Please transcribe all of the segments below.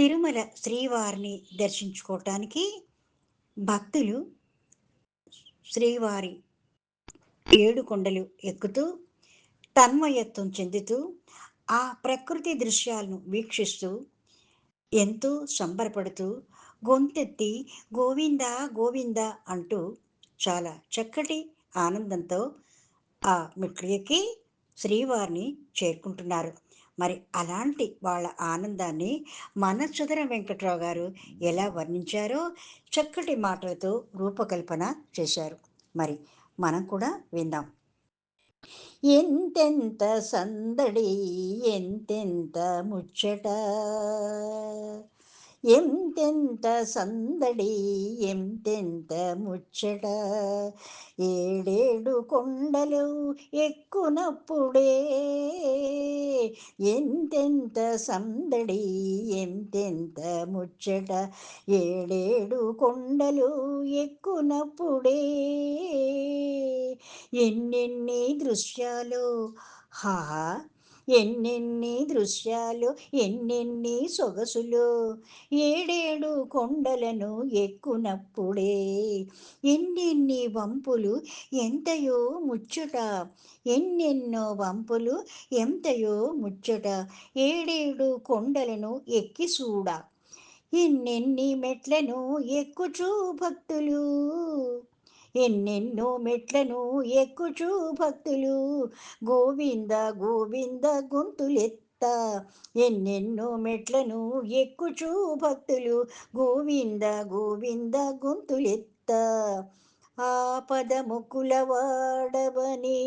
తిరుమల శ్రీవారిని దర్శించుకోవటానికి భక్తులు శ్రీవారి ఏడు కొండలు ఎక్కుతూ తన్మయత్వం చెందుతూ ఆ ప్రకృతి దృశ్యాలను వీక్షిస్తూ ఎంతో సంబరపడుతూ గొంతెత్తి గోవింద గోవింద అంటూ చాలా చక్కటి ఆనందంతో ఆ మెట్లు ఎక్కి శ్రీవారిని చేరుకుంటున్నారు. మరి అలాంటి వాళ్ళ ఆనందాన్ని మన సుధర వెంకట్రావు గారు ఎలా వర్ణించారో చక్కటి మాటలతో రూపకల్పన చేశారు. మరి మనం కూడా విందాం. ఎంతెంత సందడి ఎంతెంత ముచ్చట, ఎంతెంత సందడి ఎంతెంత ముచ్చట, ఏడేడు కొండలు ఎక్కునప్పుడే ఎంతెంత సందడి ఎంతెంత ముచ్చట, ఏడేడు కొండలు ఎక్కునప్పుడే ఎన్నెన్ని దృశ్యాలు, హా, ఎన్నెన్ని దృశ్యాలు ఎన్నెన్ని సొగసులు, ఏడేడు కొండలను ఎక్కునప్పుడే ఎన్నెన్ని వంపులు ఎంతయో ముచ్చట, ఎన్నెన్నో వంపులు ఎంతయో ముచ్చట, ఏడేడు కొండలను ఎక్కి చూడ, ఎన్నెన్ని మెట్లను ఎక్కుచూ భక్తులు, ఎన్నెన్నో మెట్లను ఎక్కుచూ భక్తులు, గోవింద గోవింద గొంతులెత్త, ఎన్నెన్నో మెట్లను ఎక్కుచూ భక్తులు, గోవింద గోవింద గొంతులెత్త, ఆపదముకుల వాడవని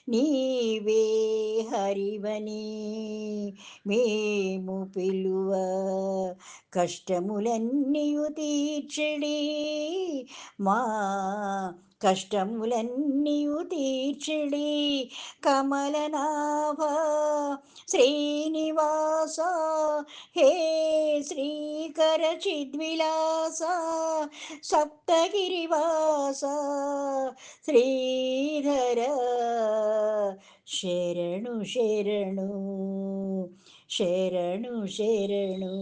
నీవే హరివని మేము పిలువ, కష్టములన్నీయు తీర్చెడి మా కష్టములన్నీయు తీర్చెడి, కమలనాభ శ్రీనివాస, హే శ్రీకర చిద్విలాస, సప్తగిరివాస శ్రీధర, శరణు శరణు శరణు శరణు.